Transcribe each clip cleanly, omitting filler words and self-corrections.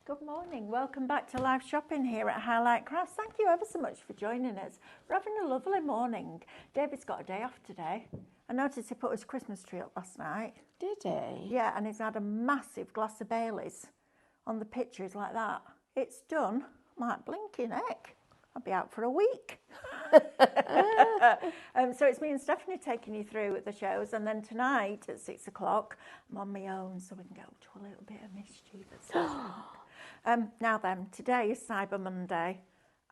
Good morning. Welcome back to live shopping here at Highlight Crafts. Thank you ever so much for joining us. We're having a lovely morning. David's got a day off today. I noticed he put his Christmas tree up last night. Did he? Yeah, and he's had a massive glass of Baileys on the pictures like that. It's done. I'm like, blinking heck. I'll be out for a week. So it's me and Stephanie taking you through the shows, and then tonight at 6 o'clock I'm on my own, so we can go to a little bit of mischief at 6 o'clock. Now then, today is Cyber Monday.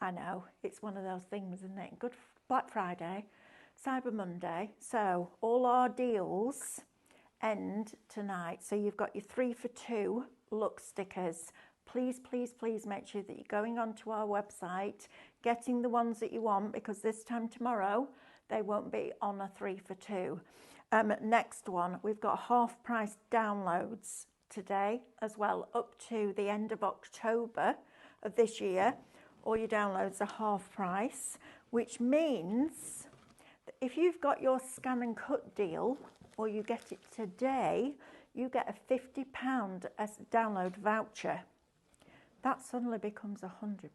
I know, it's one of those things, isn't it? Good Black Friday, Cyber Monday. So all our deals end tonight. So you've got your 3 for 2 look stickers. Please, please, please make sure that you're going onto our website, getting the ones that you want, because this time tomorrow they won't be on a 3 for 2. Next one, we've got half price downloads today as well, up to the end of October of this year. All your downloads are half price, which means that if you've got your scan and cut deal, or you get it today, you get a £50 download voucher. That suddenly becomes £100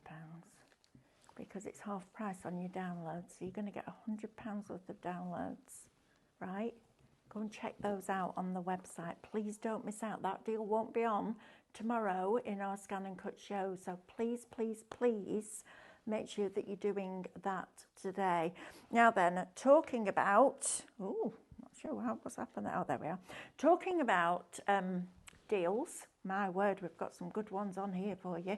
because it's half price on your downloads. So you're going to get £100 worth of downloads, right? Go and check those out on the website. Please don't miss out. That deal won't be on tomorrow in our scan and cut show. So please, please, please make sure that you're doing that today. Now then, talking about, not sure what's happened there. Oh, there we are. Talking about deals. My word, we've got some good ones on here for you.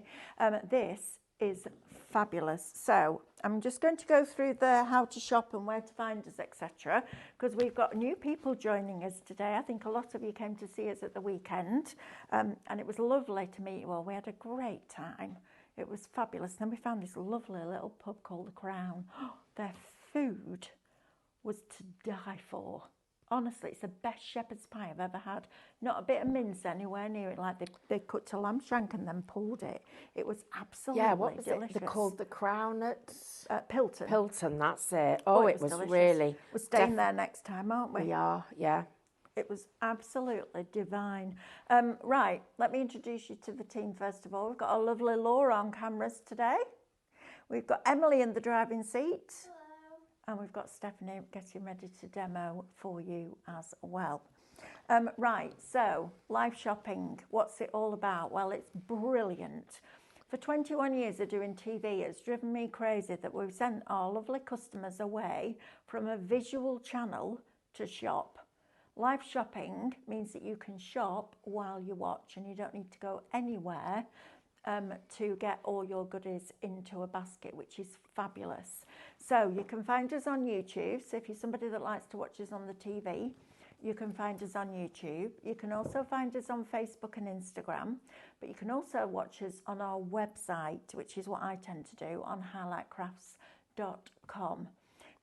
This is fabulous. So I'm just going to go through the how to shop and where to find us, etc., because we've got new people joining us today. I think a lot of you came to see us at the weekend, and it was lovely to meet you all. We had a great time. It was fabulous. Then we found this lovely little pub called The Crown. Their food was to die for. Honestly, it's the best shepherd's pie I've ever had. Not a bit of mince anywhere near it. Like they cut a lamb shank and then pulled it. It was absolutely what was delicious. it? They're called The Crown at Pilton. Pilton, that's it. Oh, it was delicious. really. We're staying there next time, aren't we? We are, yeah. It was absolutely divine. Right, let me introduce you to the team first of all. We've got our lovely Laura on cameras today. We've got Emily in the driving seat. And we've got Stephanie getting ready to demo for you as well. Right, so live shopping, what's it all about? Well, it's brilliant. For 21 years of doing TV, it's driven me crazy that we've sent our lovely customers away from a visual channel to shop. Live shopping means that you can shop while you watch and you don't need to go anywhere to get all your goodies into a basket, which is fabulous. So you can find us on YouTube. So if you're somebody that likes to watch us on the TV, you can find us on YouTube. You can also find us on Facebook and Instagram, but you can also watch us on our website, which is what I tend to do, on highlightcrafts.com.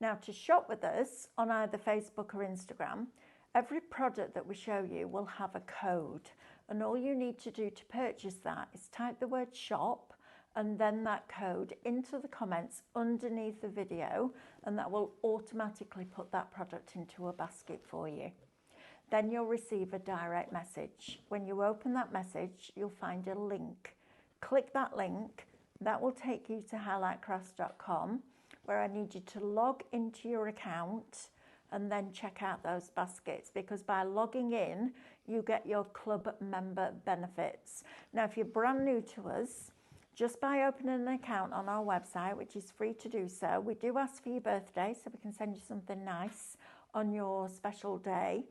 Now, to shop with us on either Facebook or Instagram, every product that we show you will have a code. And all you need to do to purchase that is type the word shop and then that code into the comments underneath the video, and that will automatically put that product into a basket for you. Then you'll receive a direct message. When you open that message, you'll find a link. Click that link. That will take you to highlightcrafts.com, where I need you to log into your account and then check out those baskets, because by logging in, you get your club member benefits. Now, if you're brand new to us, just by opening an account on our website, which is free to do so, we do ask for your birthday so we can send you something nice on your special day.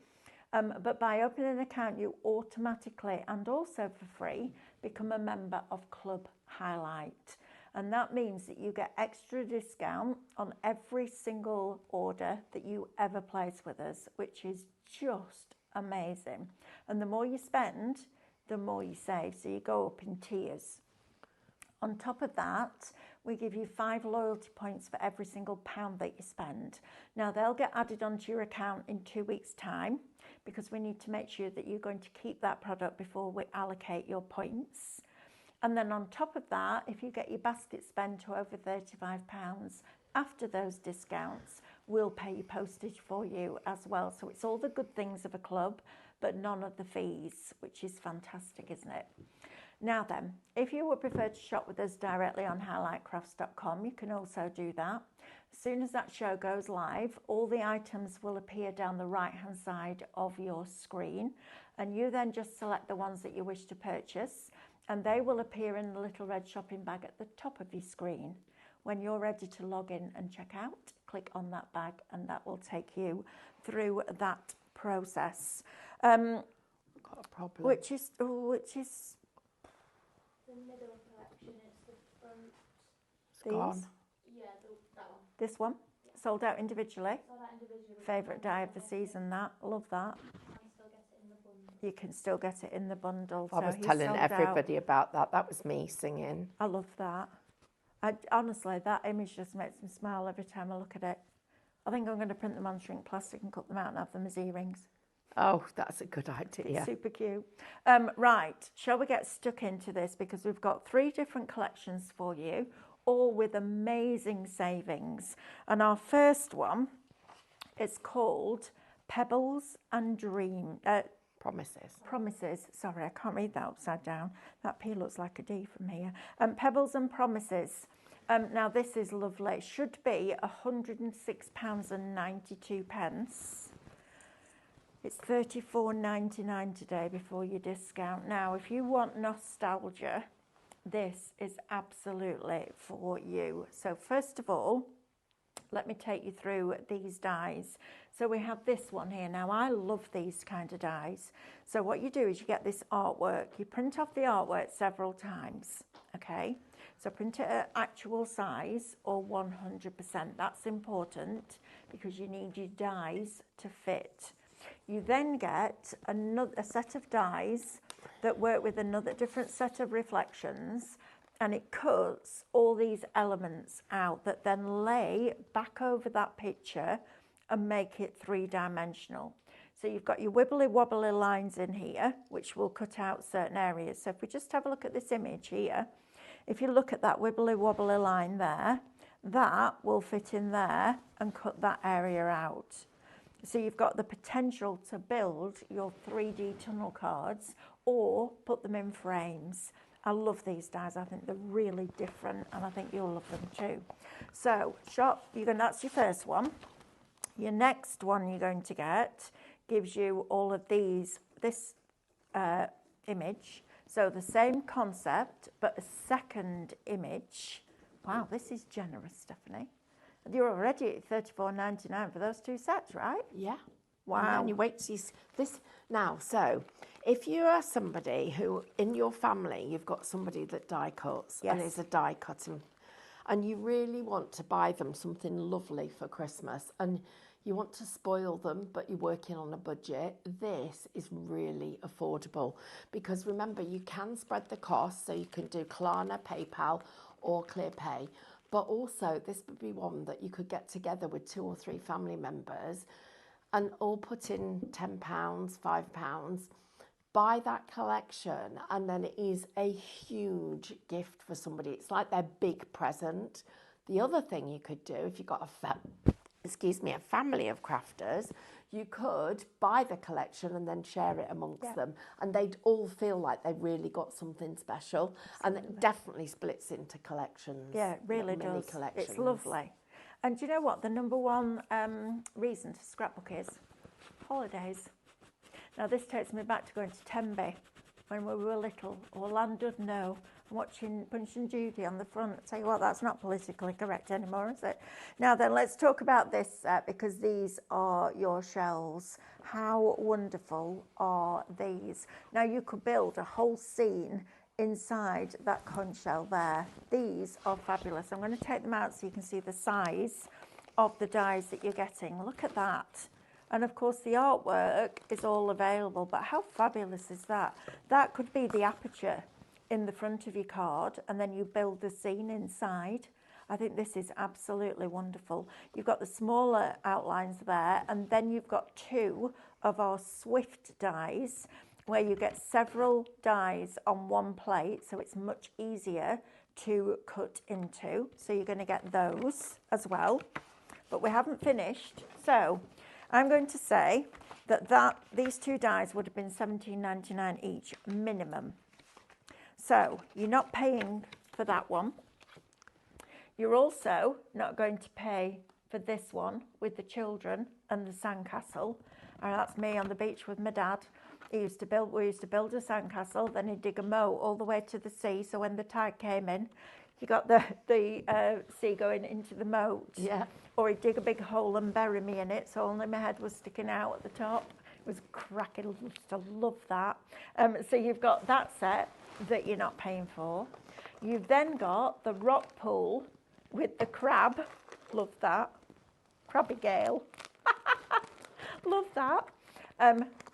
But by opening an account, you automatically and also for free become a member of Club Highlight. And that means that you get extra discount on every single order that you ever place with us, which is just amazing. And the more you spend, the more you save. So you go up in tiers. On top of that, we give you 5 loyalty points for every single £1 that you spend. Now, they'll get added onto your account in 2 weeks' time, because we need to make sure that you're going to keep that product before we allocate your points. And then on top of that, if you get your basket spend to over £35, after those discounts, we'll pay your postage for you as well. So it's all the good things of a club, but none of the fees, which is fantastic, isn't it? Now then, if you would prefer to shop with us directly on highlightcrafts.com, you can also do that. As soon as that show goes live, all the items will appear down the right-hand side of your screen, and you then just select the ones that you wish to purchase, and they will appear in the little red shopping bag at the top of your screen. When you're ready to log in and check out, click on that bag, and that will take you through that process. Got a problem. Which is The middle collection, it's the front. It's gone. these. Yeah, that one. This one, sold out individually. Saw that individually. Favourite dye of the season, that. Love that. And still get it in the bundle. You can still get it in the bundle. I was he's telling sold out. everybody about that. That was me singing. I love that. Honestly, that image just makes me smile every time I look at it. I think I'm going to print them on shrink plastic and cut them out and have them as earrings. Oh, that's a good idea. Super cute. Right, shall we get stuck into this? Because we've got 3 different collections for you, all with amazing savings. And our first one is called Pebbles and Promises. Sorry, I can't read that upside down. That P looks like a D from here. Pebbles and Promises. Now this is lovely. It should be £106.92. It's $34.99 today before your discount. Now, if you want nostalgia, this is absolutely for you. So first of all, let me take you through these dies. So we have this one here. Now, I love these kind of dies. So what you do is you get this artwork. You print off the artwork several times, okay? So print it at actual size or 100%. That's important because you need your dies to fit. You then get a set of dies that work with another different set of reflections, and it cuts all these elements out that then lay back over that picture and make it 3-dimensional. So you've got your wibbly wobbly lines in here, which will cut out certain areas. So if we just have a look at this image here, if you look at that wibbly wobbly line there, that will fit in there and cut that area out. So you've got the potential to build your 3D tunnel cards or put them in frames. I love these dies. I think they're really different, and I think you'll love them too. So that's your first one. Your next one you're going to get gives you all of this image. So the same concept, but a second image. Wow, this is generous, Stephanie. You're already at $34.99 for those 2 sets, right? Yeah. Wow. And then you wait to see this. Now, so if you are somebody who, in your family, you've got somebody that die cuts and is a die cutting, and you really want to buy them something lovely for Christmas, and you want to spoil them, but you're working on a budget, this is really affordable. Because remember, you can spread the cost, so you can do Klarna, PayPal, or ClearPay. But also, this would be one that you could get together with 2 or 3 family members and all put in £10, £5, buy that collection, and then it is a huge gift for somebody. It's like their big present. The other thing you could do, if you've got a family of crafters, you could buy the collection and then share it amongst them, and they'd all feel like they really got something special. Absolutely. And it definitely splits into collections. Yeah, it really does. Collections. It's lovely. And do you know what the number one reason to scrapbook is? Holidays. Now this takes me back to going to Tenby when we were little. Orlando, no. Watching Punch and Judy on the front. I tell you what, that's not politically correct anymore, is it? Now then, let's talk about this because these are your shells. How wonderful are these? Now you could build a whole scene inside that conch shell there. These are fabulous. I'm going to take them out so you can see the size of the dies that you're getting. Look at that. And of course the artwork is all available, but how fabulous is that? That could be the aperture in the front of your card, and then you build the scene inside. I think this is absolutely wonderful. You've got the smaller outlines there, and then you've got 2 of our Swift dies where you get several dies on one plate, so it's much easier to cut into. So you're going to get those as well, but we haven't finished. So I'm going to say that these 2 dies would have been $17.99 each minimum. So you're not paying for that one. You're also not going to pay for this one with the children and the sandcastle. And that's me on the beach with my dad. We used to build a sandcastle, then he'd dig a moat all the way to the sea. So when the tide came in, you got the sea going into the moat. Yeah. Or he'd dig a big hole and bury me in it, so only my head was sticking out at the top. It was cracking. I used to love that. So you've got that set that you're not paying for. You've then got the rock pool with the crab. Love that. Crabby Gale. Love that.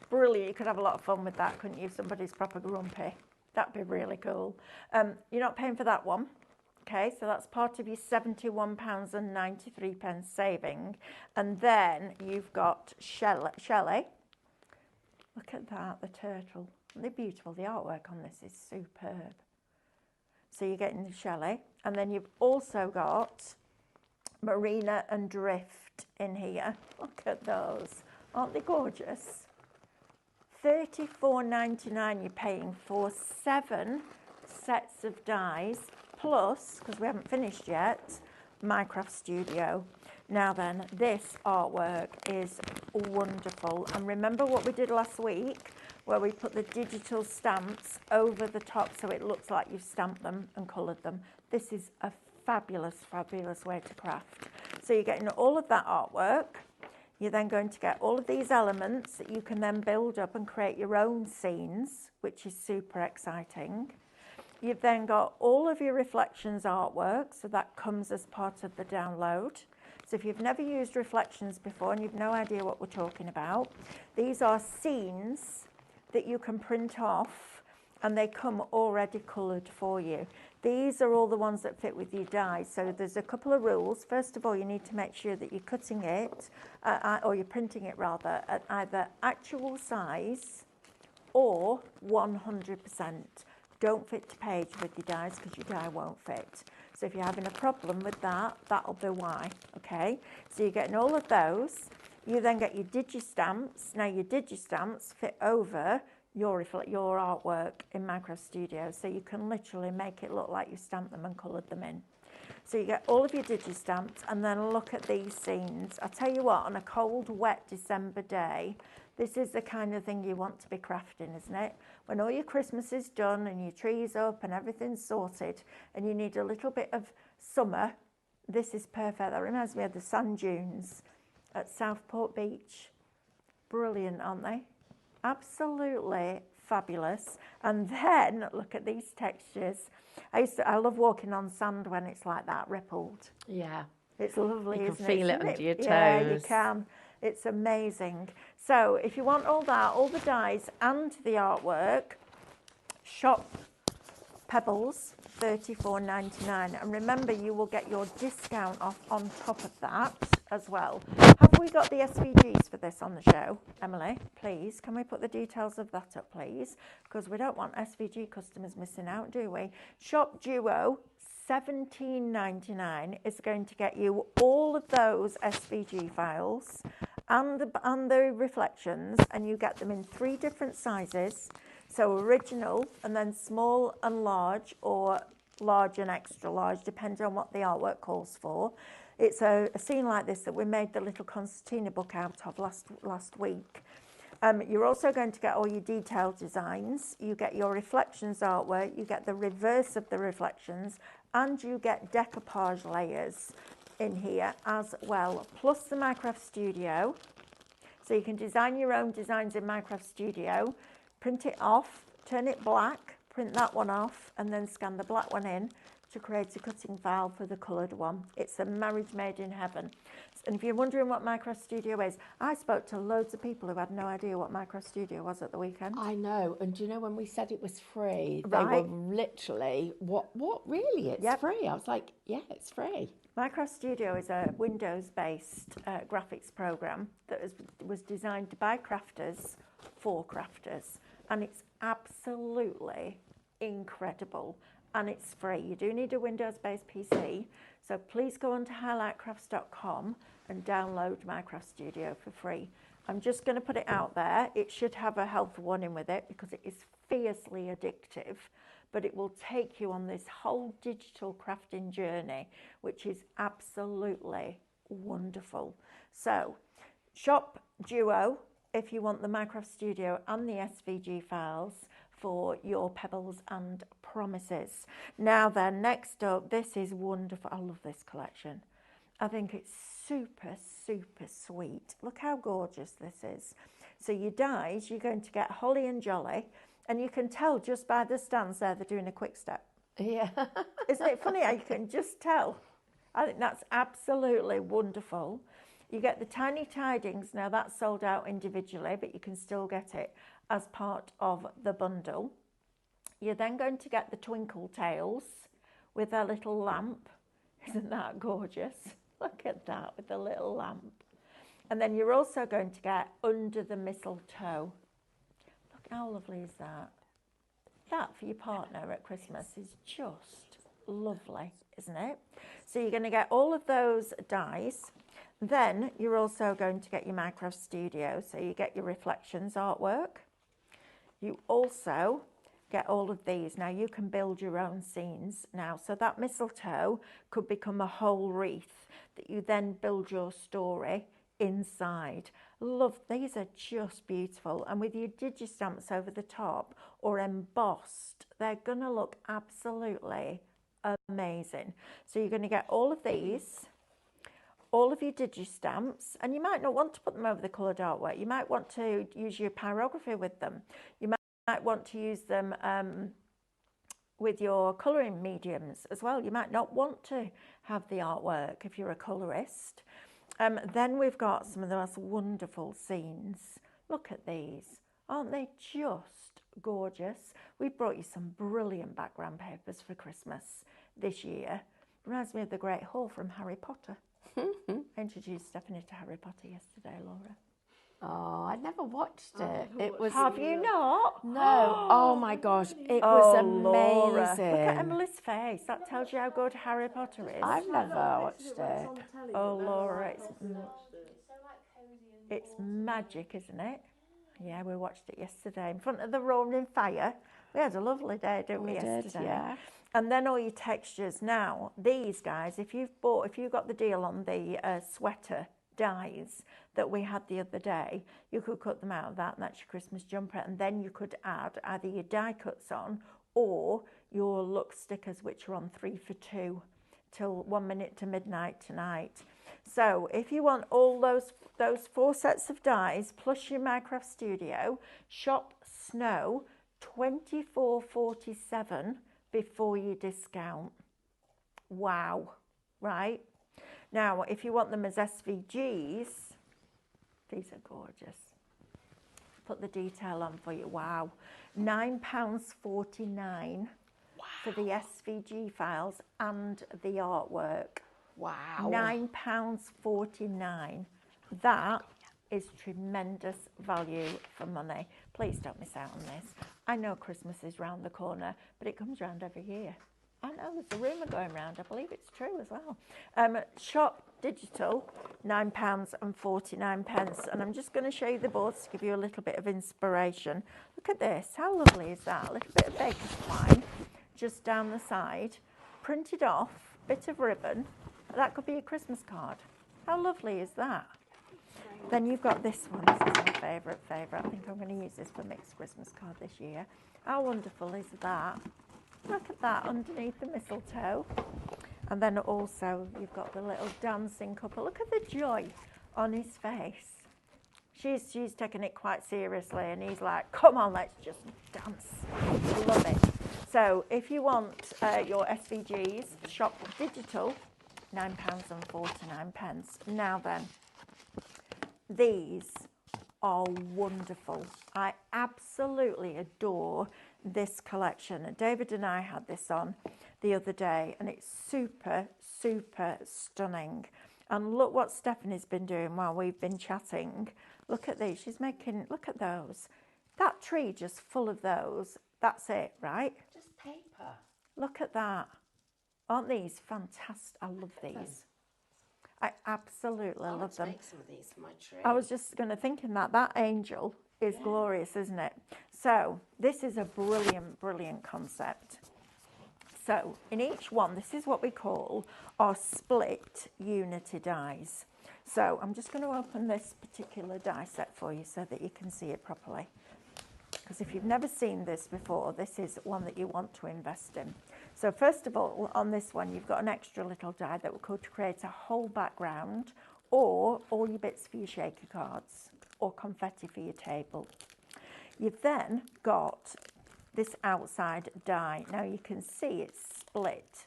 Brilliant. You could have a lot of fun with that, couldn't you? Somebody's proper grumpy. That'd be really cool. You're not paying for that one. Okay, so that's part of your £71.93 saving. And then you've got Shelley. Look at that, the turtle. They're beautiful. The artwork on this is superb. So you're getting the Shelley. And then you've also got Marina and Drift in here. Look at those. Aren't they gorgeous? $34.99 you're paying for 7 sets of dies, plus, because we haven't finished yet, Minecraft Studio. Now then, this artwork is wonderful. And remember what we did last week, where we put the digital stamps over the top so it looks like you've stamped them and coloured them. This is a fabulous, fabulous way to craft. So you're getting all of that artwork. You're then going to get all of these elements that you can then build up and create your own scenes, which is super exciting. You've then got all of your Reflections artwork, so that comes as part of the download. So if you've never used Reflections before and you've no idea what we're talking about, these are scenes that you can print off and they come already coloured for you. These are all the ones that fit with your dies. So there's a couple of rules. First of all, you need to make sure that you're cutting it, or you're printing it rather, at either actual size or 100%. Don't fit to page with your dies because your die won't fit. So if you're having a problem with that, that'll be why, okay? So you're getting all of those. You then get your Digistamps. Now your Digistamps fit over your artwork in Minecraft Studio, so you can literally make it look like you stamped them and coloured them in. So you get all of your Digistamps, and then look at these scenes. I tell you what, on a cold, wet December day, this is the kind of thing you want to be crafting, isn't it? When all your Christmas is done and your tree's up and everything's sorted and you need a little bit of summer, this is perfect. That reminds me of the sand dunes at Southport Beach. Brilliant, aren't they? Absolutely fabulous. And then look at these textures. I love walking on sand when it's like that, rippled. Yeah. It's lovely, you can isn't feel it? it under your toes. Yeah, you can. It's amazing. So if you want all that, all the dies and the artwork, shop Pebbles, $34.99. And remember, you will get your discount off on top of that as well. Have we got the SVGs for this on the show? Emily, please, can we put the details of that up, please? Because we don't want SVG customers missing out, do we? Shop Duo, $17.99 is going to get you all of those SVG files and the reflections, and you get them in 3 different sizes. So original, and then small and large, or large and extra large, depending on what the artwork calls for. It's a scene like this that we made the little concertina book out of last week. You're also going to get all your detailed designs. You get your reflections artwork, you get the reverse of the reflections, and you get decoupage layers in here as well, plus the Minecraft Studio. So you can design your own designs in Minecraft Studio, print it off, turn it black, print that one off, and then scan the black one in to create a cutting file for the coloured one. It's a marriage made in heaven. And if you're wondering what Minecraft Studio is, I spoke to loads of people who had no idea what Minecraft Studio was at the weekend. I know. And do you know when we said it was free, Right. they were literally, what really? It's free. I was like, yeah, it's free. Minecraft Studio is a Windows-based graphics program that was designed by crafters for crafters. And it's absolutely incredible. And it's free. You do need a Windows-based PC. So please go on to highlightcrafts.com and download Minecraft Studio for free. I'm just going to put it out there. It should have a health warning with it because it is fiercely addictive. but it will take you on this whole digital crafting journey, which is absolutely wonderful. So shop Duo if you want the Minecraft Studio and the SVG files for your pebbles and promises. Now then, next up, this is wonderful. I love this collection. I think it's super, super sweet. Look how gorgeous this is. So your dies, you're going to get Holly and Jolly, and you can tell just by the stands there, they're doing a quick step. Yeah. Isn't it funny how you can just tell? I think that's absolutely wonderful. You get the tiny tidings. Now that's sold out individually, but you can still get it as part of the bundle. You're then going to get the Twinkle Tails with their little lamp. Isn't that gorgeous? Look at that with the little lamp. And then you're also going to get Under the Mistletoe. Look how lovely is that? That for your partner at Christmas is just lovely, isn't it? So you're going to get all of those dies. Then you're also going to get your Minecraft Studio. So you get your reflections artwork. You also get all of these. Now you can build your own scenes now. So that mistletoe could become a whole wreath that you then build your story inside. Love, these are just beautiful. And with your digistamps over the top or embossed, they're gonna look absolutely amazing. So you're gonna get all of these, all of your digistamps, and you might not want to put them over the coloured artwork. You might want to use your pyrography with them. You might want to use them with your colouring mediums as well. You might not want to have the artwork if you're a colourist. Then we've got some of the most wonderful scenes. Look at these. Aren't they just gorgeous? We brought you some brilliant background papers for Christmas this year. Reminds me of the Great Hall from Harry Potter. I introduced Stephanie to Harry Potter yesterday, Laura. Oh, I never watched it. It was. Have you not? No. Oh my gosh, it was amazing. Laura. Look at Emily's face. That tells you how good Harry Potter is. I've never watched it. Oh, Laura, it's So like cozy and it's magic, isn't it? Yeah, we watched it yesterday in front of the roaring fire. We had a lovely day, didn't we, yesterday? Yeah. And then all your textures. Now, these guys, if you got the deal on the sweater dies that we had the other day, you could cut them out of that, and that's your Christmas jumper. And then you could add either your die cuts on or your luck stickers, which are on 3 for 2 till 1 minute to midnight tonight. So if you want all those 4 sets of dies plus your Minecraft Studio, shop Snow 24.47 before you discount. Wow, right? Now, if you want them as SVGs, these are gorgeous. Put the detail on for you. Wow, £9.49 for the SVG files and the artwork. Wow. £9.49. That is tremendous value for money. Please don't miss out on this. I know Christmas is round the corner, but it comes round every year. I know there's a rumour going around. I believe it's true as well. Shop Digital, £9.49. And I'm just going to show you the boards to give you a little bit of inspiration. Look at this. How lovely is that? A little bit of baker's twine just down the side, printed off, bit of ribbon. That could be a Christmas card. How lovely is that? Then you've got this one. This is my favourite. I think I'm going to use this for mixed Christmas card this year. How wonderful is that? Look at that underneath the mistletoe. And then also you've got the little dancing couple. Look at the joy on his face. She's taking it quite seriously, and he's like, come on, let's just dance. Love it. So if you want your SVGs, shop Digital, £9.49. Now then, these are wonderful. I absolutely adore this collection. David and I had this on the other day, and it's super, super stunning. And look what Stephanie's been doing while we've been chatting. Look at these. She's making, look at those. That tree just full of those. That's it, right? Just paper. Look at that. Aren't these fantastic? I love these. I absolutely love them. Make some of these for my tree. I was just going to thinking that angel is glorious, isn't it? So this is a brilliant, brilliant concept. So in each one, this is what we call our split unity dies. So I'm just going to open this particular die set for you so that you can see it properly. Because if you've never seen this before, this is one that you want to invest in. So first of all, on this one, you've got an extra little die that will go to create a whole background, or all your bits for your shaker cards, or confetti for your table. You've then got this outside die. Now you can see it's split.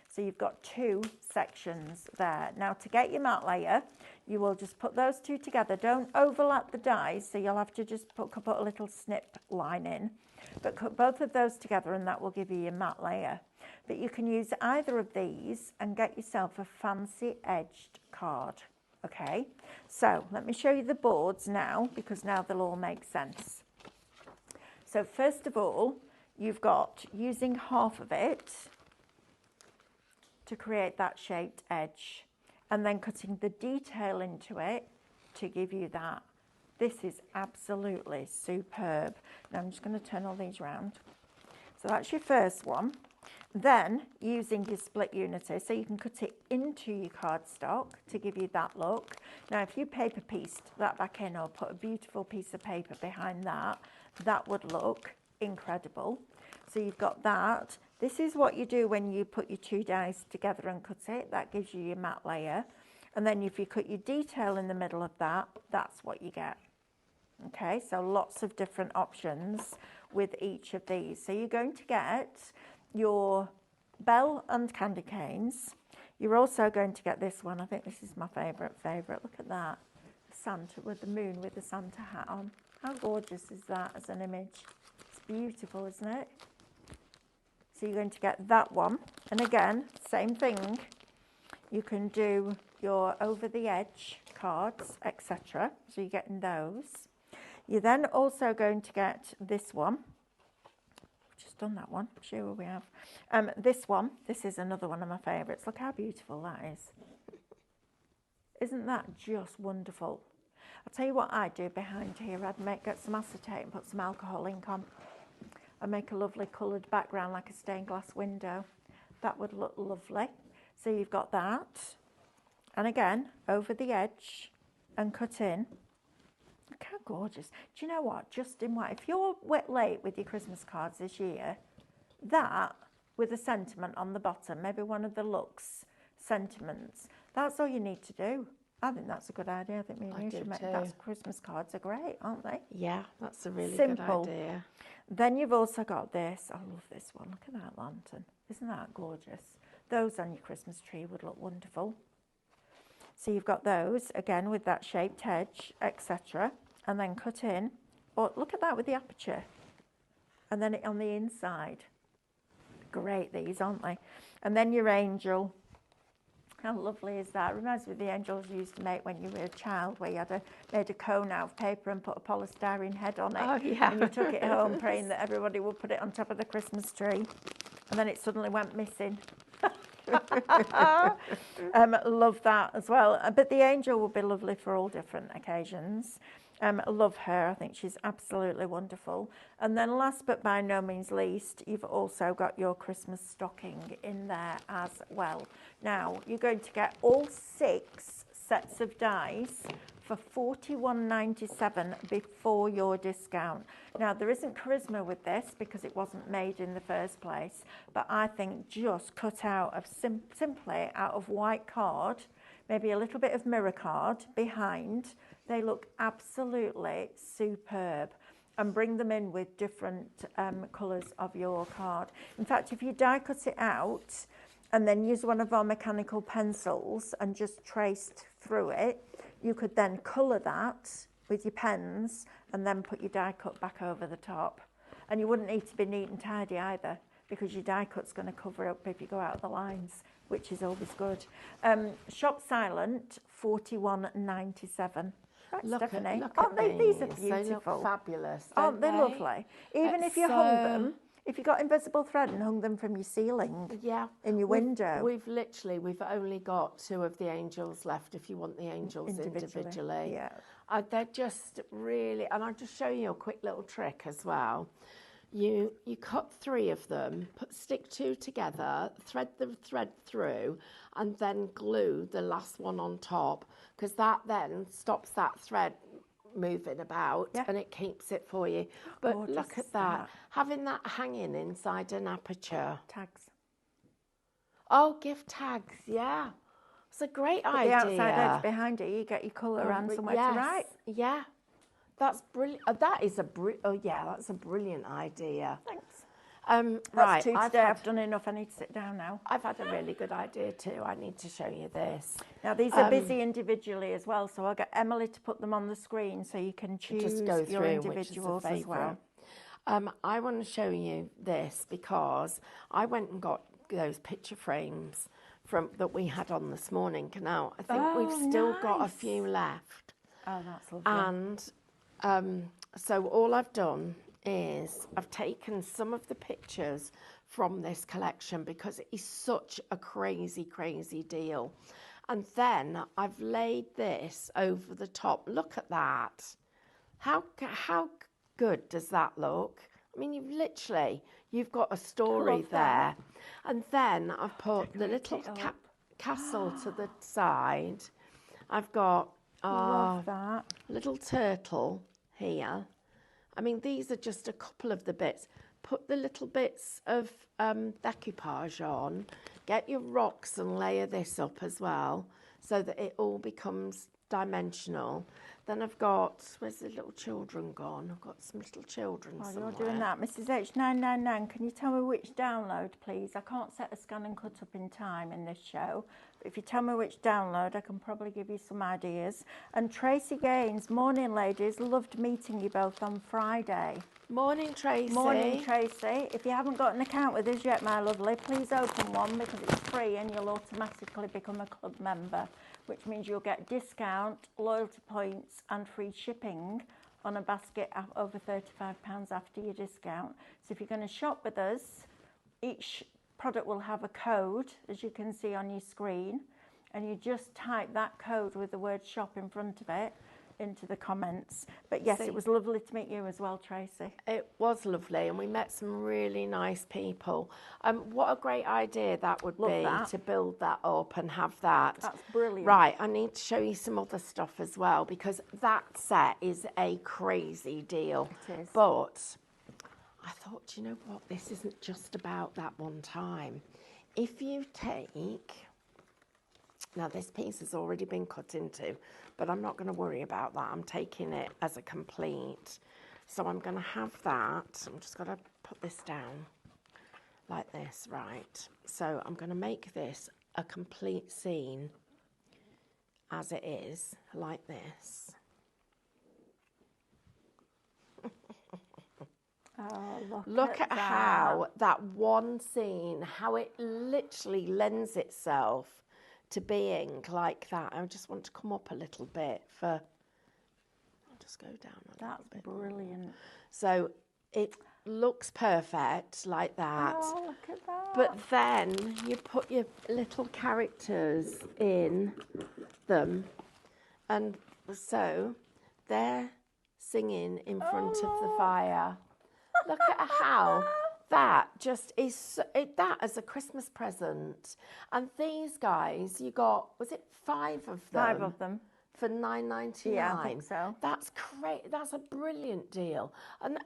So you've got two sections there. Now to get your matte layer, you will just put those two together. Don't overlap the dies, so you'll have to just put a little snip line in. But cut both of those together and that will give you your matte layer. But you can use either of these and get yourself a fancy edged card. Okay, so let me show you the boards now, because now they'll all make sense. So first of all, you've got using half of it to create that shaped edge, and then cutting the detail into it to give you that. This is absolutely superb. Now I'm just going to turn all these around. So that's your first one. Then using your split unity, so you can cut it into your cardstock to give you that look. Now if you paper pieced that back in or put a beautiful piece of paper behind that, that would look incredible. So you've got that. This is what you do when you put your two dies together and cut it. That gives you your matte layer. And then if you cut your detail in the middle of that, that's what you get. Okay, so lots of different options with each of these. So you're going to get your bell and candy canes. You're also going to get this one. I think this is my favourite. Look at that. Santa with the moon with the Santa hat on. How gorgeous is that as an image? It's beautiful, isn't it? So you're going to get that one. And again, same thing. You can do your over the edge cards, etc. So you're getting those. You're then also going to get this one. We've just done that one. Sure we have. This one. This is another one of my favourites. Look how beautiful that is. Isn't that just wonderful? I'll tell you what I do behind here. I'd get some acetate and put some alcohol ink on. And make a lovely coloured background like a stained glass window. That would look lovely. So you've got that. And again, over the edge and cut in. Look how gorgeous. Do you know what? Just in white. If you're late with your Christmas cards this year, that with a sentiment on the bottom, maybe one of the Lux sentiments, that's all you need to do. I think that's a good idea. I think me and you should make that. Christmas cards are great, aren't they? Yeah, that's a really Simple. good idea. Then you've also got this. I love this one. Look at that lantern. Isn't that gorgeous? Those on your Christmas tree would look wonderful. So you've got those, again, with that shaped edge, etc. And then cut in. Oh, look at that with the aperture. And then it on the inside. Great, these, aren't they? And then your angel. How lovely is that? Reminds me of the angels you used to make when you were a child, where you had made a cone out of paper and put a polystyrene head on it. Oh, yeah. And you took it home praying that everybody would put it on top of the Christmas tree. And then it suddenly went missing. Love that as well. But the angel will be lovely for all different occasions. Love her. I think she's absolutely wonderful. And then last but by no means least, you've also got your Christmas stocking in there as well. Now, you're going to get all 6 sets of dies for $41.97 before your discount. Now, there isn't charisma with this because it wasn't made in the first place, but I think just cut out of simply out of white card, maybe a little bit of mirror card behind. They look absolutely superb, and bring them in with different colours of your card. In fact, if you die cut it out and then use one of our mechanical pencils and just traced through it, you could then colour that with your pens and then put your die cut back over the top. And you wouldn't need to be neat and tidy either, because your die cut's going to cover up if you go out of the lines, which is always good. Shop Silent, $41.97. Right, Stephanie, aren't they? These are beautiful. They look fabulous, aren't they lovely? Even if you hung them, if you got invisible thread and hung them from your ceiling, in your window. We've only got 2 of the angels left. If you want the angels individually, yeah. They're just really, and I'll just show you a quick little trick as well. you cut 3 of them, stick 2 together, thread the thread through, and then glue the last one on top, because that then stops that thread moving about and it keeps it for you. But Gorgeous look at is that, having that hanging inside an aperture. Tags. Oh, gift tags, yeah. It's a great idea. The outside edge behind it, you get your colour and somewhere to write. Yeah, that's brilliant. That's a brilliant idea. Thanks. Right, That's 2 today. I've done enough. I need to sit down now. I've had a really good idea too. I need to show you this. Now, these are busy individually as well, so I'll get Emily to put them on the screen so you can choose Just go your through individuals which is as well. I want to show you this because I went and got those picture frames that we had on this morning. Now, I think we've still got a nice. few left. Oh, that's lovely. And so all I've done is I've taken some of the pictures from this collection because it is such a crazy, crazy deal. And then I've laid this over the top. Look at that. How good does that look? I mean, you've got a story there. And then I've put the little castle to the side. I've got Love that. little turtle here. I mean, these are just a couple of the bits. Put the little bits of decoupage on. Get your rocks and layer this up as well so that it all becomes dimensional. Then I've got, where's the little children gone? I've got some little children somewhere. You're doing that. Mrs. H999, can you tell me which download, please? I can't set a scan and cut up in time in this show. But if you tell me which download, I can probably give you some ideas. And Tracy Gaines, morning, ladies. Loved meeting you both on Friday. Morning, Tracy. Morning, Tracy. If you haven't got an account with us yet, my lovely, please open one because it's free and you'll automatically become a club member, which means you'll get discount, loyalty points and free shipping on a basket over £35 after your discount. So if you're going to shop with us, each product will have a code, as you can see on your screen, and you just type that code with the word shop in front of it into the comments. But yes, it was lovely to meet you as well, Tracy. It was lovely, and we met some really nice people. What a great idea that would be to build that up and have that. That's brilliant. Right, I need to show you some other stuff as well because that set is a crazy deal. It is. But I thought, you know what, this isn't just about that one time. If you take, now this piece has already been cut into, but I'm not going to worry about that. I'm taking it as a complete. So I'm going to have that. I'm just going to put this down like this, right? So I'm going to make this a complete scene as it is, like this. Oh, Look at how that one scene, how it literally lends itself to being like that. I just want to come up a little bit I'll just go down a little bit. That's brilliant. So it looks perfect like that. Oh, look at that. But then you put your little characters in them. And so they're singing in front of the fire. Look at how that just is, that as a Christmas present. And these guys, you got, was it 5 of them? 5 of them. For $9.99. Yeah, I think so. That's great. That's a brilliant deal. And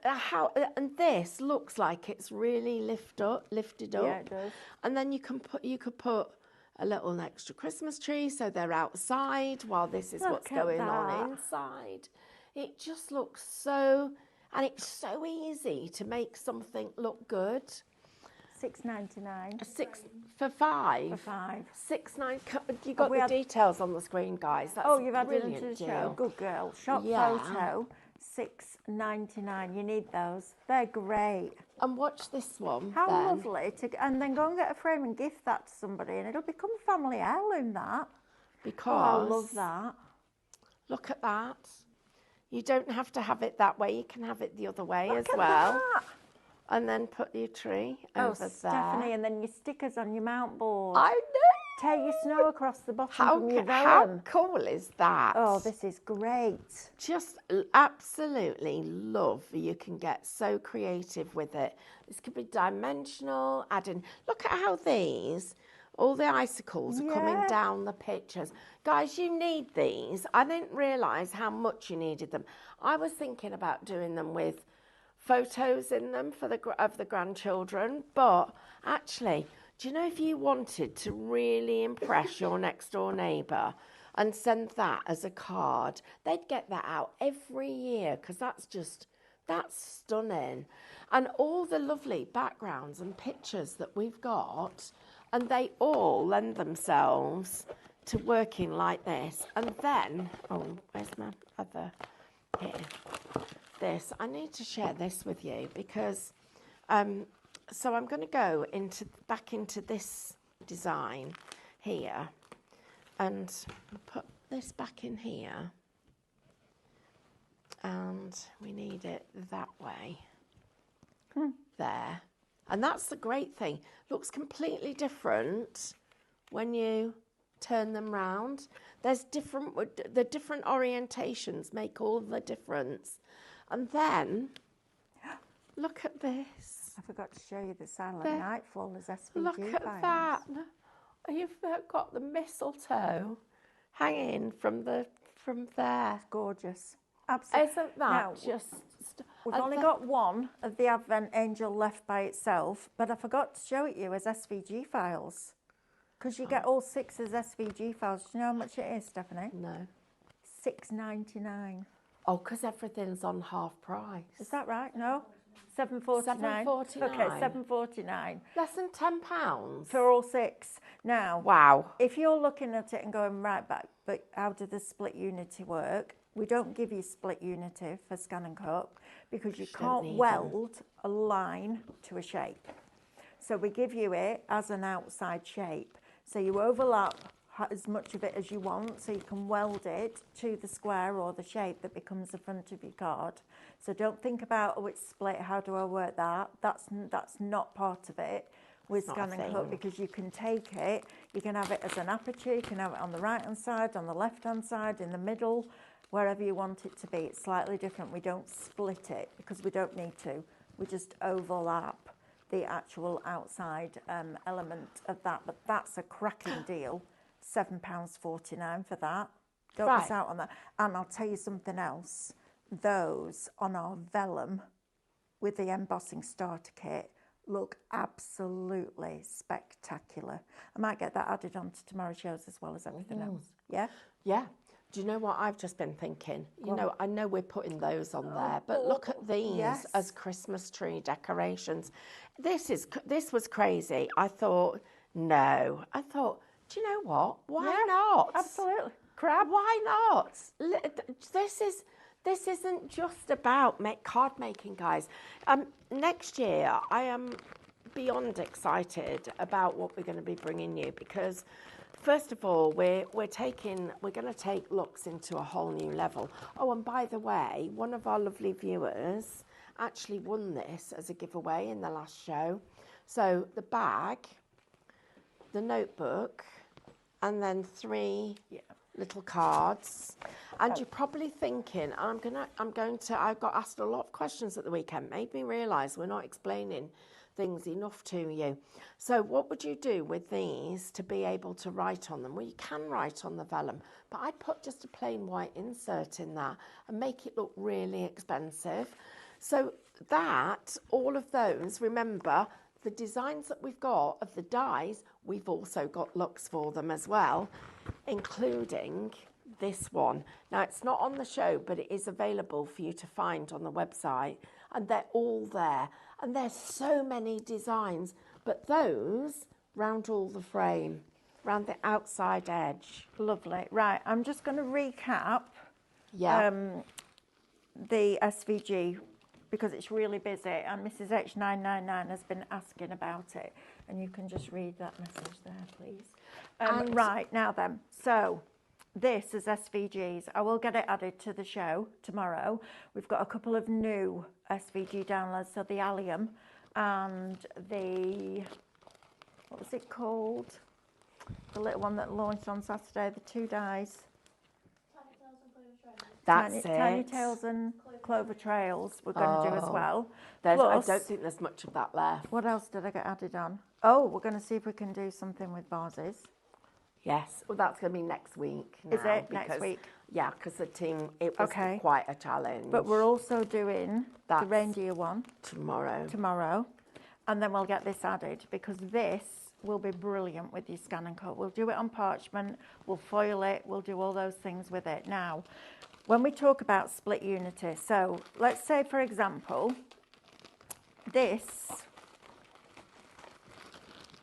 and this looks like it's really lifted up. Yeah, it does. And then you could put a little extra Christmas tree so they're outside while this is what's going on inside. It just looks so. And it's so easy to make something look good. $6.99. 6 for 5. For 5. $6.99. You got the details on the screen, guys. That's you've added them to the show. Good girl. Shop photo. $6.99. You need those. They're great. And watch this one. How lovely and then go and get a frame and gift that to somebody, and it'll become a family heirloom. That because I love that. Look at that. You don't have to have it that way. You can have it the other way as Look at well. that. And then put your tree over there. Stephanie, and then your stickers on your mount board. I know. take your snow across the bottom from your How vellum. cool is that? Oh, this is great. Just absolutely love. You can get so creative with it. This could be dimensional, adding. Look at how all the icicles are coming Yeah. down the pictures. Guys, you need these. I didn't realise how much you needed them. I was thinking about doing them with photos in them of the grandchildren, but actually, do you know, if you wanted to really impress your next door neighbour and send that as a card, they'd get that out every year, because that's stunning. And all the lovely backgrounds and pictures that we've got, and they all lend themselves to working like this. And then, oh, where's my other, here, this, I need to share this with you, because so I'm going to go back into this design here and put this back in here, and we need it that way. There. And that's the great thing. Looks completely different when you turn them round. The different orientations make all the difference. And then, look at this. I forgot to show you the Silent There. Nightfall as SVG Look at files. that. You've got the mistletoe hanging from there. Gorgeous. Absolutely. Isn't that Now, just... We've only got one of the Advent Angel left by itself, but I forgot to show it you as SVG files. Because you get all 6 as SVG files. Do you know how much it is, Stephanie? No. $6.99. Oh, because everything's on half price. Is that right? No? $7.49. $7.49. Okay, $7.49 Less than £10? for all 6. Now, Wow. if you're looking at it and going, right back, but how did the split unity work? We don't give you split unity for Scan and Cut because you can't need weld a line to a shape. So we give you it as an outside shape. So you overlap as much of it as you want, so you can weld it to the square or the shape that becomes the front of your card. So don't think about, oh, it's split, how do I work that? That's not part of it with Scan and Cut, because you can take it, you can have it as an aperture, you can have it on the right hand side, on the left hand side, in the middle, wherever you want it to be. It's slightly different. We don't split it because we don't need to. We just overlap the actual outside element of that. But that's a cracking deal. £7.49 for that. Don't miss out on that. And I'll tell you something else. Those on our vellum with the embossing starter kit look absolutely spectacular. I might get that added onto tomorrow's shows as well as everything else. Yeah? Yeah. Do you know what I've just been thinking? I know we're putting those on there, but look at these as Christmas tree decorations. This was crazy. I thought, do you know what? Why not? Absolutely. Crab, why not? This isn't just about card making, guys. Next year, I am beyond excited about what we're going to be bringing you, because first of all, we're going to take looks into a whole new level. Oh, and by the way, one of our lovely viewers actually won this as a giveaway in the last show. So the bag, the notebook, and then 3 little cards. And you're probably thinking, I got asked a lot of questions at the weekend, made me realise we're not explaining things enough to you. So what would you do with these to be able to write on them? Well, you can write on the vellum, but I'd put just a plain white insert in that and make it look really expensive. So all of those, remember, the designs that we've got of the dies, we've also got looks for them as well, including this one. Now, it's not on the show, but it is available for you to find on the website, and they're all there. And there's so many designs, but those round all the frame, round the outside edge. Lovely. Right, I'm just going to recap the SVG because it's really busy, and Mrs. H999 has been asking about it, and you can just read that message there, please. Right, now then, so this is SVGs. I will get it added to the show tomorrow. We've got a couple of new SVG downloads, so the Allium and the, what was it called? The little one that launched on Saturday, the 2 dies. Tiny Tails and Clover Trails. That's Tiny it. Tails and Clover Trails we're going to do as well. I Plus, don't think there's much of that left. what else did I get added on? Oh, we're going to see if we can do something with vases. Yes, well, that's going to be next week. Is now, it next because- week? Yeah, because the team, it was Okay. quite a challenge. But we're also doing the That's reindeer one tomorrow. and then we'll get this added because this will be brilliant with your scan and cut. We'll do it on parchment, we'll foil it, we'll do all those things with it. Now, when we talk about split unity, so let's say, for example, this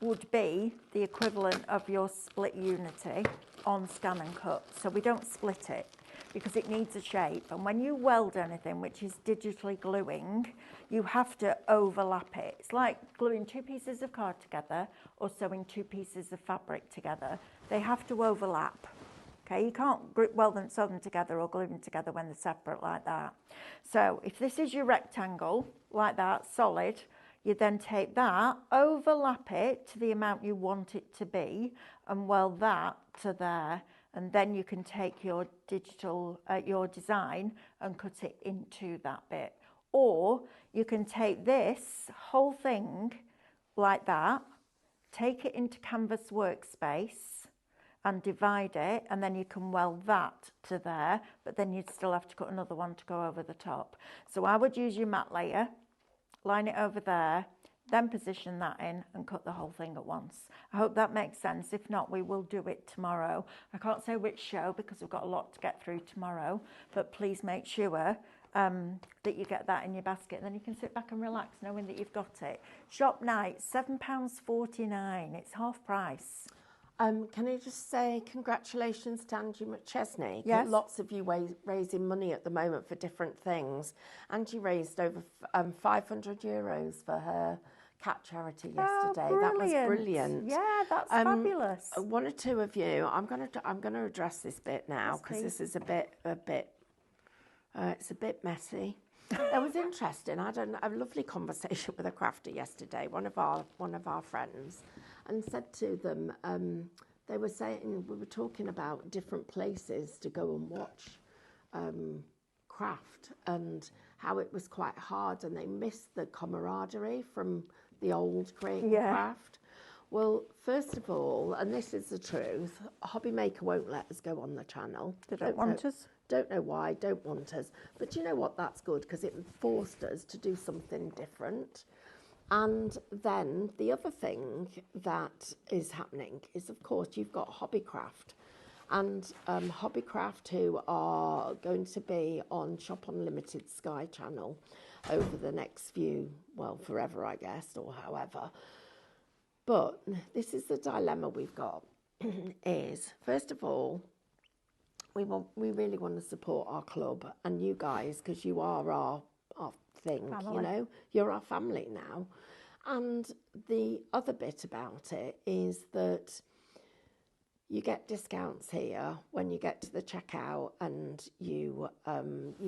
would be the equivalent of your split unity on scan and cut. So we don't split it because it needs a shape. And when you weld anything, which is digitally gluing, you have to overlap it. It's like gluing 2 pieces of card together or sewing 2 pieces of fabric together. They have to overlap. Okay, you can't weld them, sew them together or glue them together when they're separate like that. So if this is your rectangle, like that, solid, you then take that, overlap it to the amount you want it to be, and weld that to there. And then you can take your your design and cut it into that bit. Or you can take this whole thing like that, take it into Canvas Workspace and divide it, and then you can weld that to there, but then you'd still have to cut another one to go over the top. So I would use your mat layer, line it over there, then position that in and cut the whole thing at once. I hope that makes sense. If not, we will do it tomorrow. I can't say which show because we've got a lot to get through tomorrow, but please make sure that you get that in your basket. Then you can sit back and relax knowing that you've got it. Shop night, £7.49. It's half price. Can I just say congratulations to Angie McChesney? Yes. Lots of you raising money at the moment for different things. Angie raised over €500 for her cat charity yesterday. Oh, that was brilliant. Yeah, that's fabulous. One or two of you, I'm gonna address this bit now because this is a bit it's a bit messy. It was interesting. I had a lovely conversation with a crafter yesterday, one of our friends, and said to them, they were saying, we were talking about different places to go and watch craft and how it was quite hard and they missed the camaraderie from the old creating craft. Well, first of all, and this is the truth, Hobby Maker won't let us go on the channel. They don't want us? Don't know why, don't want us. But you know what, that's good because it forced us to do something different. And then the other thing that is happening is, of course, you've got Hobbycraft. And Hobbycraft, who are going to be on Shop Unlimited Sky Channel over the next forever, I guess, or however. But this is the dilemma we've got, is, first of all, we really want to support our club and you guys, because you are our thing, family. You know, you're our family now. And the other bit about it is that you get discounts here when you get to the checkout and you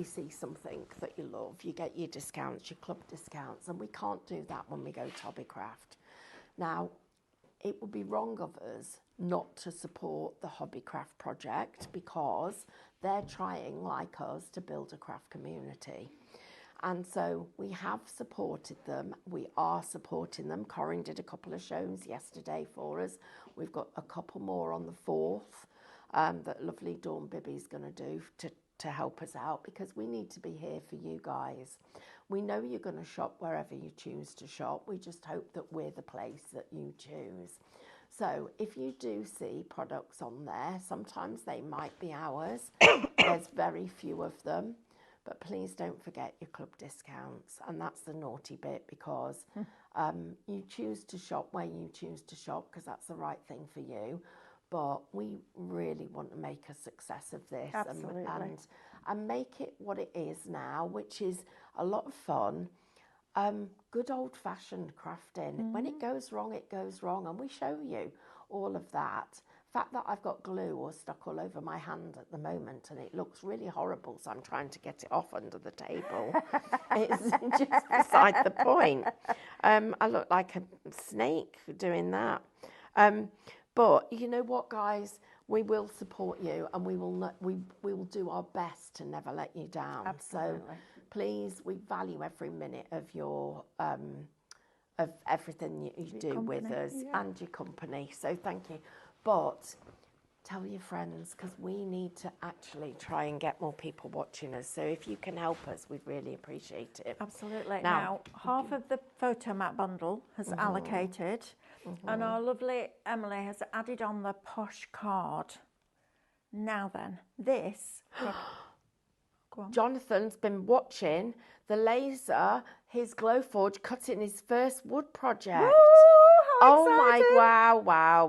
see something that you love. You get your discounts, your club discounts, and we can't do that when we go to Hobbycraft. Now, it would be wrong of us not to support the Hobbycraft project because they're trying, like us, to build a craft community. And so we have supported them. We are supporting them. Corinne did a couple of shows yesterday for us. We've got a couple more on the 4th that lovely Dawn Bibby's going to do to help us out because we need to be here for you guys. We know you're going to shop wherever you choose to shop. We just hope that we're the place that you choose. So if you do see products on there, sometimes they might be ours. There's very few of them. But please don't forget your club discounts. And that's the naughty bit because you choose to shop where you choose to shop because that's the right thing for you. But we really want to make a success of this and make it what it is now, which is a lot of fun. Good old-fashioned crafting. Mm-hmm. When it goes wrong, and we show you all of that. The fact that I've got glue stuck all over my hand at the moment and it looks really horrible, so I'm trying to get it off under the table. It's just beside the point. I look like a snake doing that. But you know what, guys? We will support you, and we will do our best to never let you down. Absolutely. So please, we value every minute of your of everything you do with company, us yeah. and your company. So thank you. But tell your friends, because we need to actually try and get more people watching us. So if you can help us, we'd really appreciate it. Absolutely. Now- Now, half of the photo mat bundle has allocated, and our lovely Emily has added on the posh card. Now then, this. Go on. Jonathan's been watching the laser, his Glowforge, cutting his first wood project. Woo, how Oh my, exciting.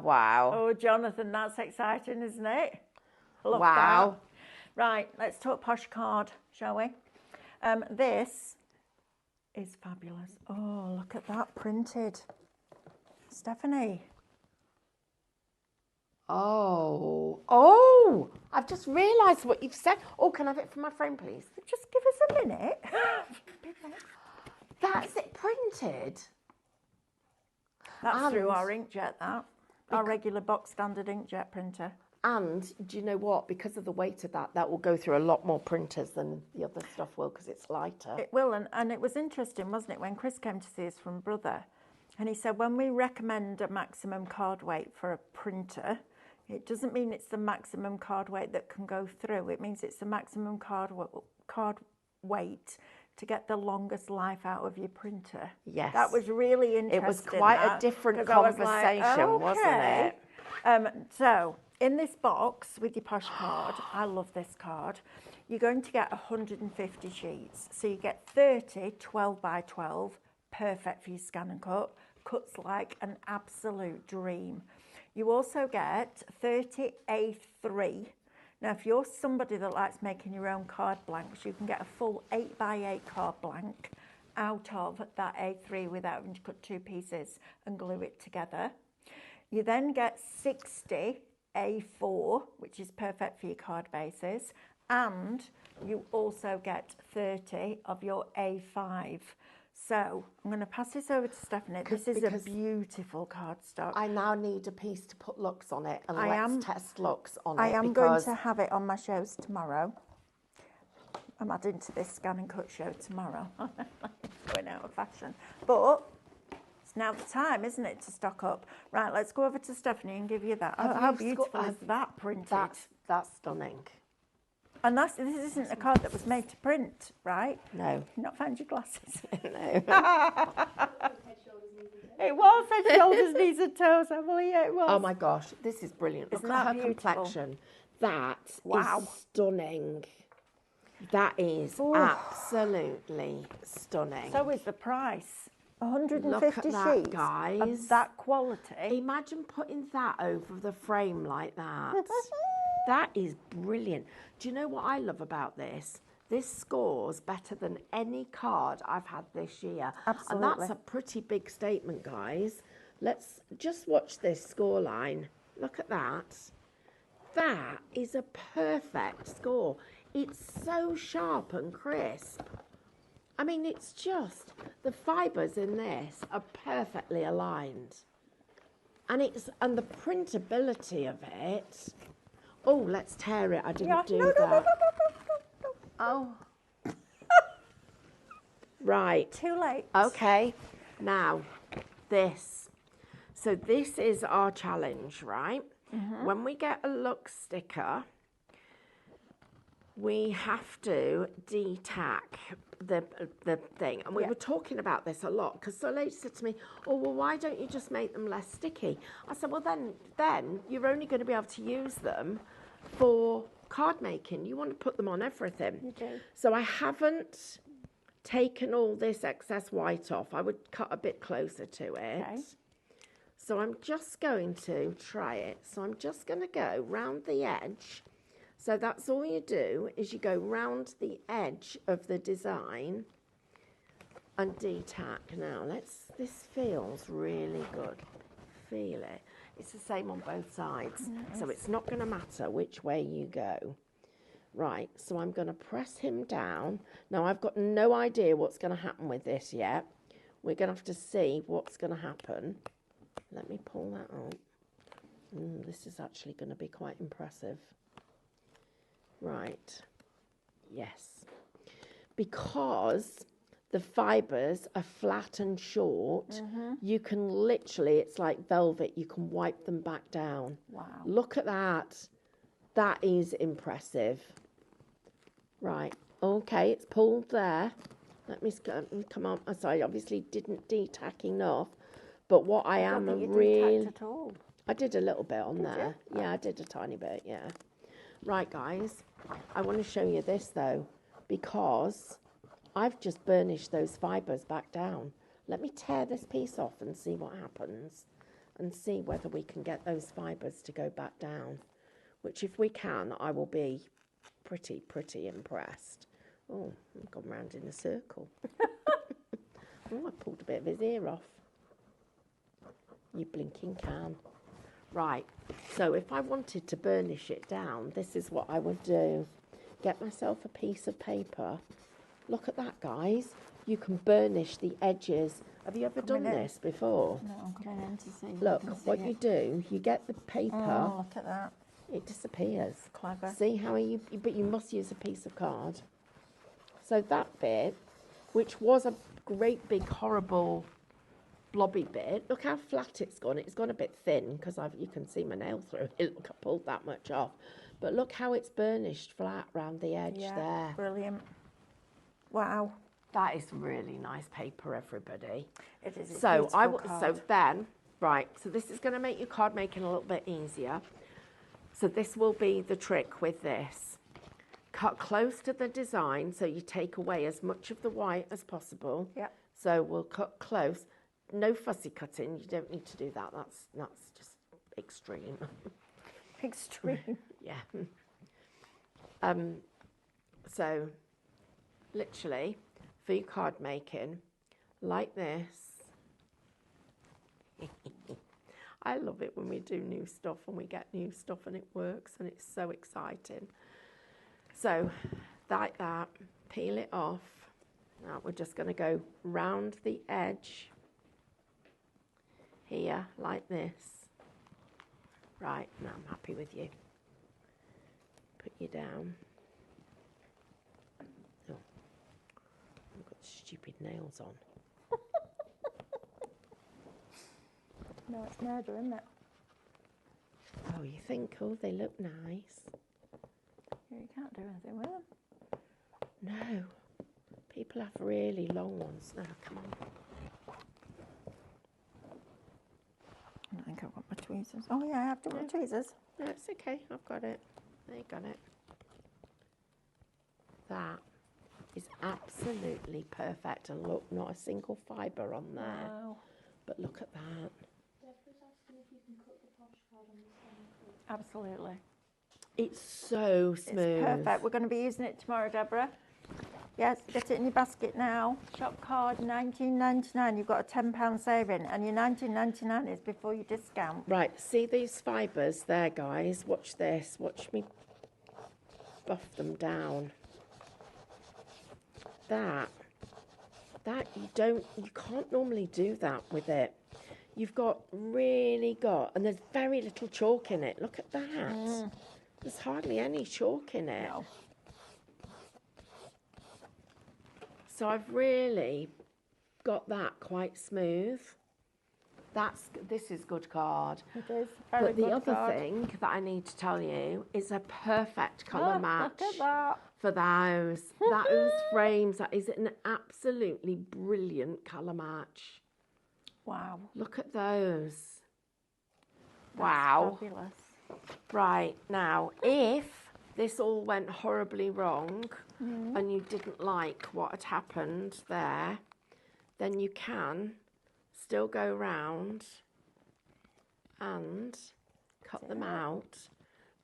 wow. Oh, Jonathan, that's exciting, isn't it? Love Wow. that. Right, let's talk posh card, shall we? This is fabulous. Oh, look at that printed. Stephanie. Oh, I've just realised what you've said. Oh, can I have it from my frame, please? Just give us a minute. That's it printed. That's through And- our inkjet, that. Our regular box standard inkjet printer. And do you know what? Because of the weight of that will go through a lot more printers than the other stuff will, because it's lighter. It will, and it was interesting, wasn't it, when Chris came to see us from Brother, and he said when we recommend a maximum card weight for a printer, it doesn't mean it's the maximum card weight that can go through. It means it's the maximum card weight to get the longest life out of your printer. Yes. That was really interesting. It was quite a different 'cause I was like, conversation, wasn't okay. it? So, in this box with your posh card, I love this card, you're going to get 150 sheets. So you get 30 12 by 12, perfect for your scan and cut, cuts like an absolute dream. You also get 30 A3. Now, if you're somebody that likes making your own card blanks, you can get a full 8 by 8 card blank out of that A3 without having to cut two pieces and glue it together. You then get 60 A4, which is perfect for your card bases, and you also get 30 of your A5. So I'm going to pass this over to Stephanie. This is a because beautiful cardstock. I now need a piece to put looks on it, and I let's am- test looks on it. I am going because to have it on my shows tomorrow. I'm adding to this scan and cut show tomorrow. Going out of fashion. But it's now the time, isn't it, to stock up. Right, let's go over to Stephanie and give you that. Have How you beautiful is that printed? That's stunning. And this isn't a card that was made to print, right? No. You've not found your glasses. No. Head, shoulders, knees and toes. It was head, shoulders, knees and toes, Emily. Yeah, it was. Oh my gosh, this is brilliant. Isn't Look at that her beautiful? complexion. That Wow. is stunning. That is Ooh. absolutely stunning. So is the price. 150 Look at that, sheets guys. of that quality. Imagine putting that over the frame like that. That is brilliant. Do you know what I love about this? This scores better than any card I've had this year. Absolutely. And that's a pretty big statement, guys. Let's just watch this score line. Look at that. That is a perfect score. It's so sharp and crisp. I mean, it's just, the fibres in this are perfectly aligned. And the printability of it. Oh, let's tear it. I didn't do no, that. no. Oh. Right. Too late. Okay. Now, this. So this is our challenge, right? When we get a look sticker, we have to de-tack the thing. And we Yeah. were talking about this a lot, because the lady said to me, oh, well, why don't you just make them less sticky? I said, well, then you're only going to be able to use them for card making. You want to put them on everything. You do. So I haven't taken all this excess white off. I would cut a bit closer to it. Okay. So I'm just going to try it. So I'm just going to go round the edge. So that's all you do, is you go round the edge of the design and de-tack. Now, this feels really good. Feel it. It's the same on both sides. So it's not going to matter which way you go. Right, so I'm going to press him down. Now, I've got no idea what's going to happen with this yet. We're going to have to see what's going to happen. Let me pull that up. This is actually going to be quite impressive. Right. Yes. Because the fibres are flat and short, you can literally, it's like velvet, you can wipe them back down. Wow. Look at that. That is impressive. Right. Okay, it's pulled there. Let me come on. Oh, sorry, obviously didn't detack enough. But what I am a real... at all. I did a little bit on there. Yeah, I did a tiny bit, yeah. Right, guys. I want to show you this, though, because I've just burnished those fibres back down. Let me tear this piece off and see what happens and see whether we can get those fibres to go back down, which if we can, I will be pretty impressed. Oh, I've gone round in a circle. Oh, I pulled a bit of his ear off. You blinking can. Right, so if I wanted to burnish it down, this is what I would do. Get myself a piece of paper. Look at that, guys. You can burnish the edges. Have you ever done this before? No, I'm coming in to see. Look, what you do, you get the paper. Oh, look at that. It disappears. Clever. See how but you must use a piece of card. So that bit, which was a great big horrible blobby bit, look how flat it's gone. It's gone a bit thin because you can see my nail through it. Look, I pulled that much off. But look how it's burnished flat round the edge there. Brilliant. Wow. That is really nice paper, everybody. It is. So so this is going to make your card making a little bit easier. So this will be the trick with this. Cut close to the design so you take away as much of the white as possible. Yep. So we'll cut close. No fussy cutting. You don't need to do that. That's just extreme. Extreme. Yeah. So literally for your card making, like this. I love it when we do new stuff and we get new stuff and it works and it's so exciting. So, like that, peel it off. Now we're just going to go round the edge here, like this. Right, now I'm happy with you. Put you down. Oh, I've got stupid nails on. No, it's murder, isn't it? Oh, you think, oh, they look nice. Yeah, you can't do anything with them. No, people have really long ones. Now, come on. I think I've got my tweezers. Oh, yeah, I have got my tweezers. No, it's okay. I've got it. There you got it. That is absolutely perfect. And look, not a single fibre on there. Wow. But look at that. Absolutely. It's so smooth. It's perfect. We're going to be using it tomorrow, Deborah. Yes, get it in your basket now. Shop card £19.99. You've got a £10 saving, and your £19.99 is before your discount. Right, see these fibres there, guys? Watch this. Watch me buff them down. That you can't normally do that with it. You've and there's very little chalk in it. Look at that. There's hardly any chalk in it. No. So I've really got that quite smooth. This is good card. It is. Very But the good other card. thing that I need to tell you is a perfect colour match Look at that. for those frames. That is an absolutely brilliant colour match. Wow. Look at those. That's Wow. fabulous. Right, now, if this all went horribly wrong and you didn't like what had happened there, then you can still go round and cut them out.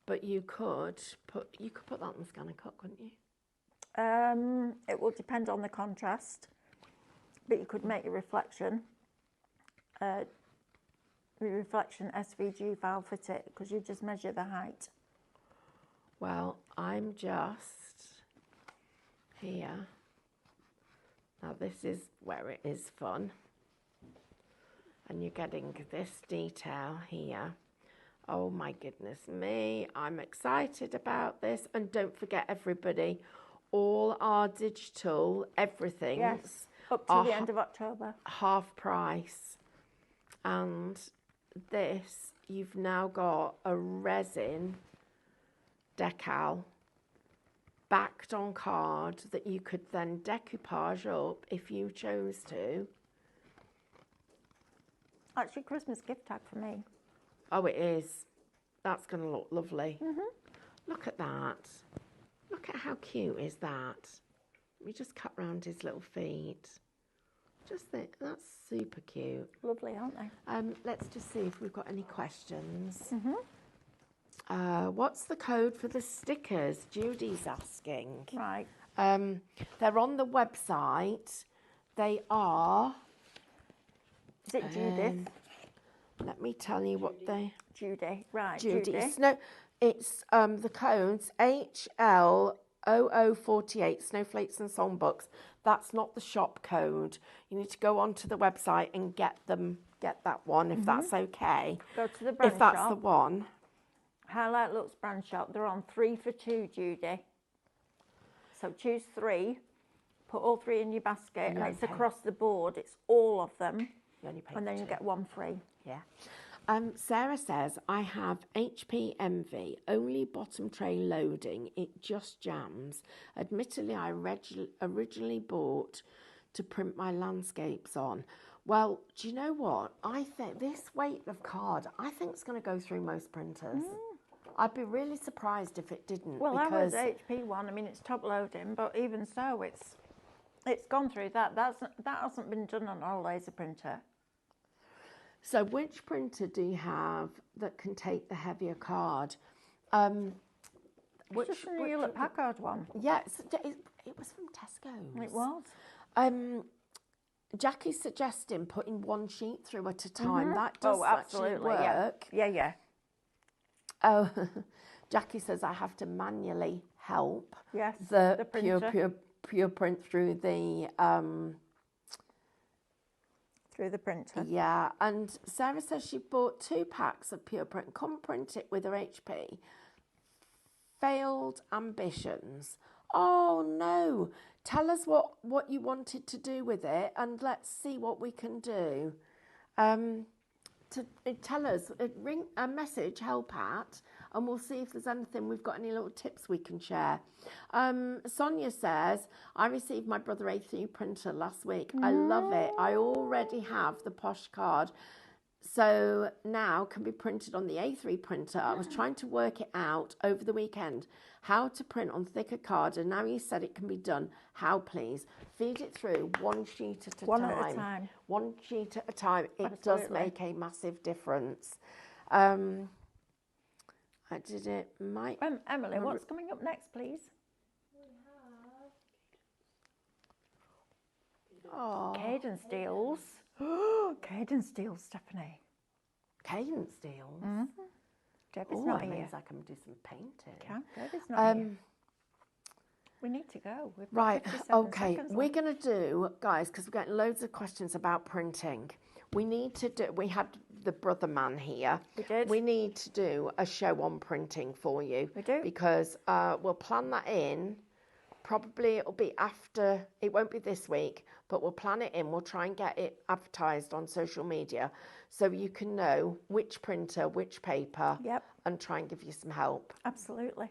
But you could put that on the scanner cut, couldn't you? It will depend on the contrast, but you could make your reflection. Reflection SVG file fit it because you just measure the height. Well, I'm just here. Now this is where it is fun. And you're getting this detail here. Oh my goodness me, I'm excited about this. And don't forget, everybody, all our digital everything Yes, up to the end of October. half price. And this, you've now got a resin decal backed on card that you could then decoupage up if you chose to. Actually, Christmas gift tag for me. Oh, it is. That's going to look lovely. Look at that. Look at how cute is that. Let me just cut round his little feet. Just think, that's super cute. Lovely, aren't they? Let's just see if we've got any questions. What's the code for the stickers? Judy's asking. Right. They're on the website. They are... Is it Judith? Let me tell you what they... Judy. Right, Judy. Judy. It's the codes HL0048 Snowflakes and Songbooks. That's not the shop code. You need to go onto the website and get that one if that's okay. Go to the brand If that's shop. the one. Highlight Looks brand shop. They're on 3 for 2, Judy. So choose 3. Put all 3 in your basket, and it's Okay. across the board. It's all of them, You only pay and for then you 2. get 1 free. Yeah. Sarah says, I have HP Envy, only bottom tray loading. It just jams. Admittedly, I originally bought to print my landscapes on. Well, do you know what? I think this weight of card, I think it's going to go through most printers. I'd be really surprised if it didn't. Well, because that was HP one. I mean, it's top loading, but even so, it's gone through that. That hasn't been done on our laser printer. So which printer do you have that can take the heavier card? It's just a Hewlett Packard one. Yeah, it was from Tesco's. It was. Jackie's suggesting putting one sheet through at a time. That does Oh, actually absolutely. work. Yeah. Oh, Jackie says I have to manually help Yes, the the printer. pure print through the Through the printer. yeah. And Sarah says she bought 2 packs of pure print. Couldn't print it with her HP. Failed ambitions. Oh no! Tell us what you wanted to do with it, and let's see what we can do. Tell us, ring a message, help at, and we'll see if there's anything, we've got any little tips we can share. Sonia says, I received my Brother A3 printer last week. I love it. I already have the Posh card, so now can be printed on the A3 printer. I was trying to work it out over the weekend, how to print on thicker card, and now you said it can be done. How, please? Feed it through one sheet at a One time. at a time. One sheet at a time. It does Absolutely. make a massive difference. I did it. Emily, what's coming up next, please? Oh, Cadence deals. Cadence deals, Stephanie. cadence deals. Debbie's Oh, not that here. means I can do some painting. Can Debbie's not here. We need to go. We've got Right, 57 okay. seconds We're left. going to do, guys, because we're getting loads of questions about printing. We need to do, we had the brother man here. We did. We need to do a show on printing for you. We do. Because we'll plan that in. Probably it'll be after, it won't be this week, but we'll plan it in. We'll try and get it advertised on social media so you can know which printer, which paper, Yep. and try and give you some help. Absolutely.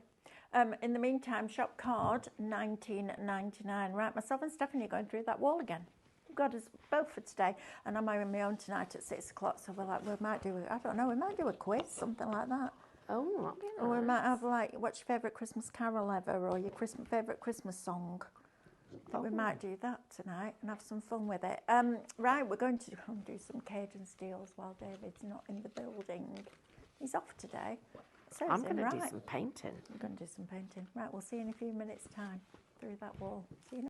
In the meantime, shop card, $19.99. Right, myself and Stephanie are going through that wall again. We've got us both for today, and I'm on my own tonight at 6 o'clock. So we might do, I don't know, we might do a quiz, something like that. Oh, that'd be nice. Or we might have like, what's your favourite Christmas carol ever, or your favourite Christmas song. I think we might do that tonight and have some fun with it. Right, we're going to go and do some cadence deals while David's not in the building. He's off today. So I'm is he, going to do right. some painting. We're going to do some painting. Right, we'll see you in a few minutes' time through that wall. See you